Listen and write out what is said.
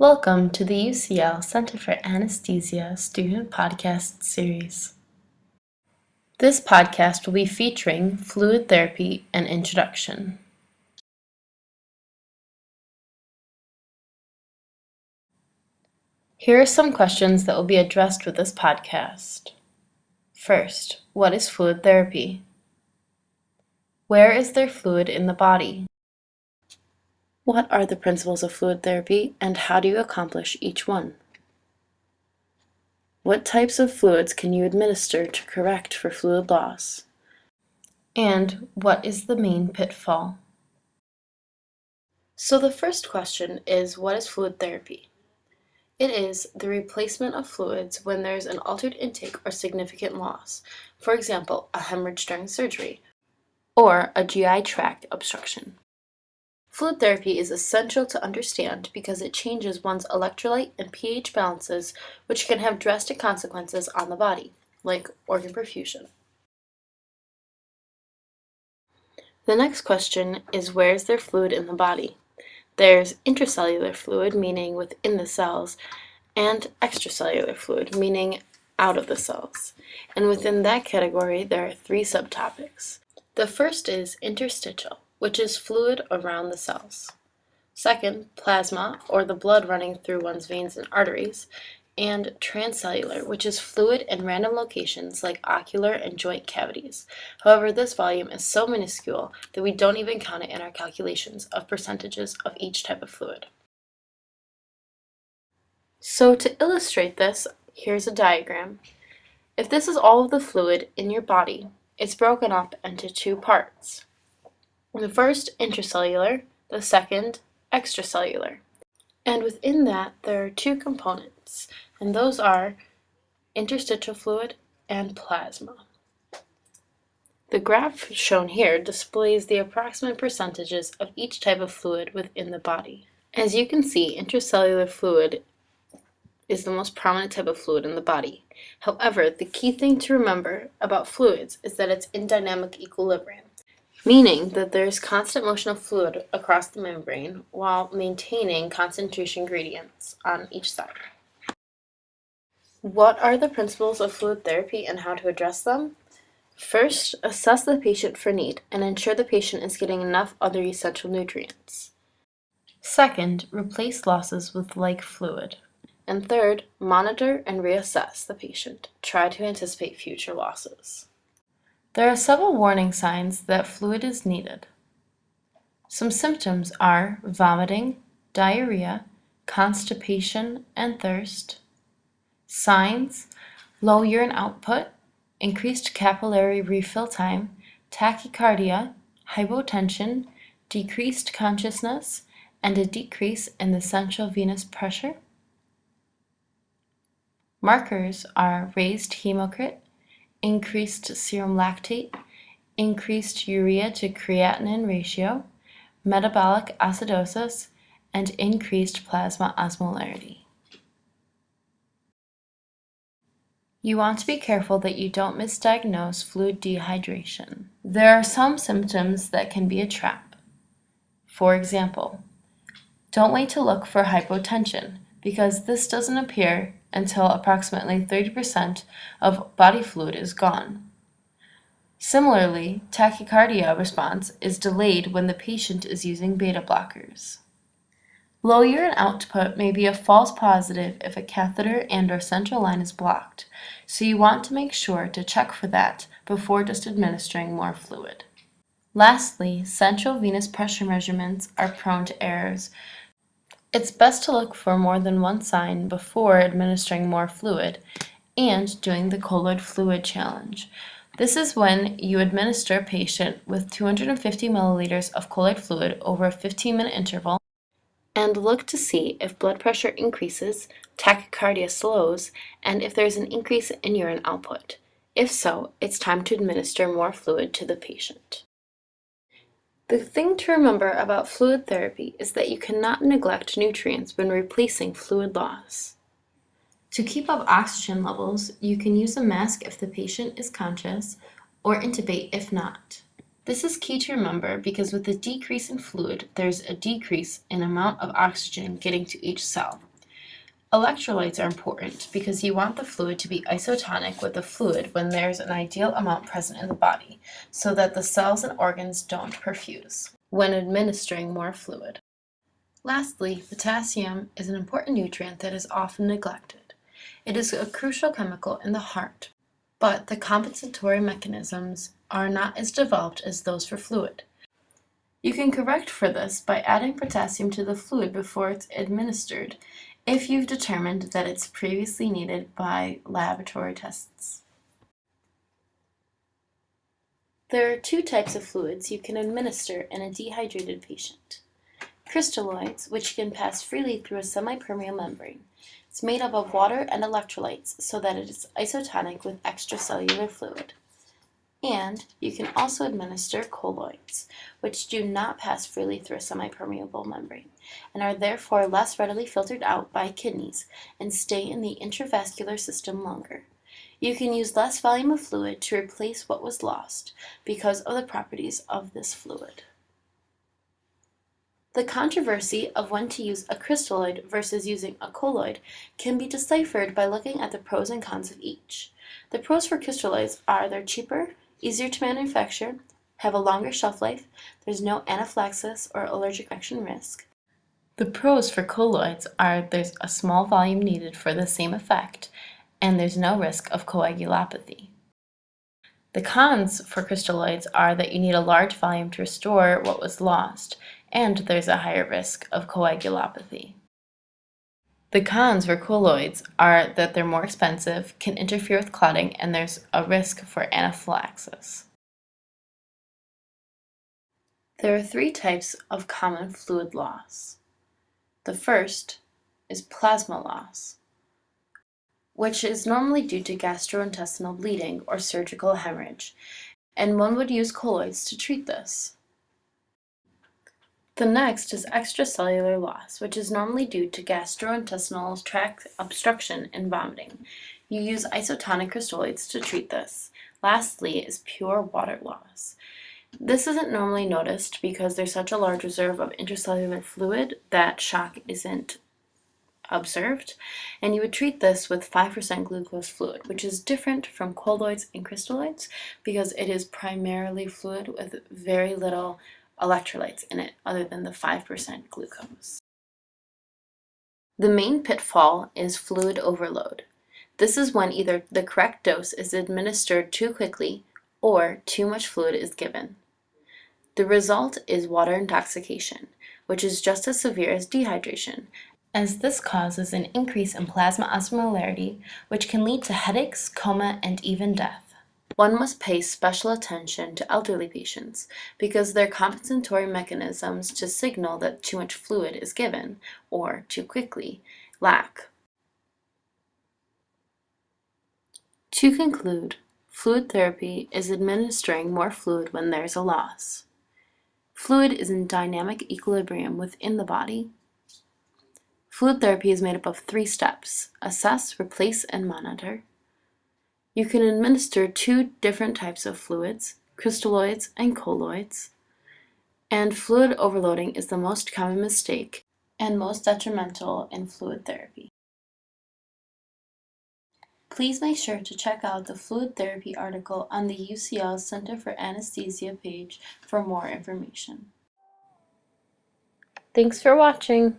Welcome to the UCL Center for Anesthesia Student Podcast Series. This podcast will be featuring fluid therapy and introduction. Here are some questions that will be addressed with this podcast. First, what is fluid therapy? Where is there fluid in the body? What are the principles of fluid therapy and how do you accomplish each one? What types of fluids can you administer to correct for fluid loss? And what is the main pitfall? So the first question is, what is fluid therapy? It is the replacement of fluids when there is an altered intake or significant loss, for example, a hemorrhage during surgery, or a GI tract obstruction. Fluid therapy is essential to understand because it changes one's electrolyte and pH balances, which can have drastic consequences on the body, like organ perfusion. The next question is, where is there fluid in the body? There's intracellular fluid, meaning within the cells, and extracellular fluid, meaning out of the cells. And within that category, there are three subtopics. The first is interstitial, which is fluid around the cells. Second, plasma, or the blood running through one's veins and arteries. And transcellular, which is fluid in random locations like ocular and joint cavities. However, this volume is so minuscule that we don't even count it in our calculations of percentages of each type of fluid. So to illustrate this, here's a diagram. If this is all of the fluid in your body, it's broken up into two parts. The first, intracellular, the second, extracellular. And within that, there are two components, and those are interstitial fluid and plasma. The graph shown here displays the approximate percentages of each type of fluid within the body. As you can see, intracellular fluid is the most prominent type of fluid in the body. However, the key thing to remember about fluids is that it's in dynamic equilibrium, meaning that there is constant motion of fluid across the membrane while maintaining concentration gradients on each side. What are the principles of fluid therapy and how to address them? First, assess the patient for need and ensure the patient is getting enough other essential nutrients. Second, replace losses with like fluid. And third, monitor and reassess the patient. Try to anticipate future losses. There are several warning signs that fluid is needed. Some symptoms are vomiting, diarrhea, constipation, and thirst. Signs: low urine output, increased capillary refill time, tachycardia, hypotension, decreased consciousness, and a decrease in the central venous pressure. Markers are raised hematocrit, increased serum lactate, increased urea to creatinine ratio, metabolic acidosis, and increased plasma osmolarity. You want to be careful that you don't misdiagnose fluid dehydration. There are some symptoms that can be a trap. For example, don't wait to look for hypotension because this doesn't appear until approximately 30% of body fluid is gone. Similarly, tachycardia response is delayed when the patient is using beta blockers. Low urine output may be a false positive if a catheter and/or central line is blocked, so you want to make sure to check for that before just administering more fluid. Lastly, central venous pressure measurements are prone to errors. It's best to look for more than one sign before administering more fluid and doing the colloid fluid challenge. This is when you administer a patient with 250 milliliters of colloid fluid over a 15-minute interval and look to see if blood pressure increases, tachycardia slows, and if there's an increase in urine output. If so, it's time to administer more fluid to the patient. The thing to remember about fluid therapy is that you cannot neglect nutrients when replacing fluid loss. To keep up oxygen levels, you can use a mask if the patient is conscious, or intubate if not. This is key to remember because with a decrease in fluid, there's a decrease in amount of oxygen getting to each cell. Electrolytes are important because you want the fluid to be isotonic with the fluid when there's an ideal amount present in the body, so that the cells and organs don't perfuse when administering more fluid. Lastly, potassium is an important nutrient that is often neglected. It is a crucial chemical in the heart, but the compensatory mechanisms are not as developed as those for fluid. You can correct for this by adding potassium to the fluid before it's administered, if you've determined that it's previously needed by laboratory tests. There are two types of fluids you can administer in a dehydrated patient. Crystalloids, which can pass freely through a semipermeable membrane. It's made up of water and electrolytes so that it is isotonic with extracellular fluid. And you can also administer colloids, which do not pass freely through a semipermeable membrane and are therefore less readily filtered out by kidneys and stay in the intravascular system longer. You can use less volume of fluid to replace what was lost because of the properties of this fluid. The controversy of when to use a crystalloid versus using a colloid can be deciphered by looking at the pros and cons of each. The pros for crystalloids are they're cheaper, easier to manufacture, have a longer shelf life, there's no anaphylaxis or allergic reaction risk. The pros for colloids are there's a small volume needed for the same effect, and there's no risk of coagulopathy. The cons for crystalloids are that you need a large volume to restore what was lost, and there's a higher risk of coagulopathy. The cons for colloids are that they're more expensive, can interfere with clotting, and there's a risk for anaphylaxis. There are three types of common fluid loss. The first is plasma loss, which is normally due to gastrointestinal bleeding or surgical hemorrhage, and one would use colloids to treat this. The next is extracellular loss, which is normally due to gastrointestinal tract obstruction and vomiting. You use isotonic crystalloids to treat this. Lastly is pure water loss. This isn't normally noticed because there's such a large reserve of intracellular fluid that shock isn't observed, and you would treat this with 5% glucose fluid, which is different from colloids and crystalloids because it is primarily fluid with very little electrolytes in it other than the 5% glucose. The main pitfall is fluid overload. This is when either the correct dose is administered too quickly or too much fluid is given. The result is water intoxication, which is just as severe as dehydration, as this causes an increase in plasma osmolarity, which can lead to headaches, coma, and even death. One must pay special attention to elderly patients because their compensatory mechanisms to signal that too much fluid is given, or too quickly, lack. To conclude, fluid therapy is administering more fluid when there's a loss. Fluid is in dynamic equilibrium within the body. Fluid therapy is made up of 3 steps: assess, replace, and monitor. You can administer 2 different types of fluids, crystalloids and colloids, and fluid overloading is the most common mistake and most detrimental in fluid therapy. Please make sure to check out the fluid therapy article on the UCL Center for Anesthesia page for more information. Thanks for watching.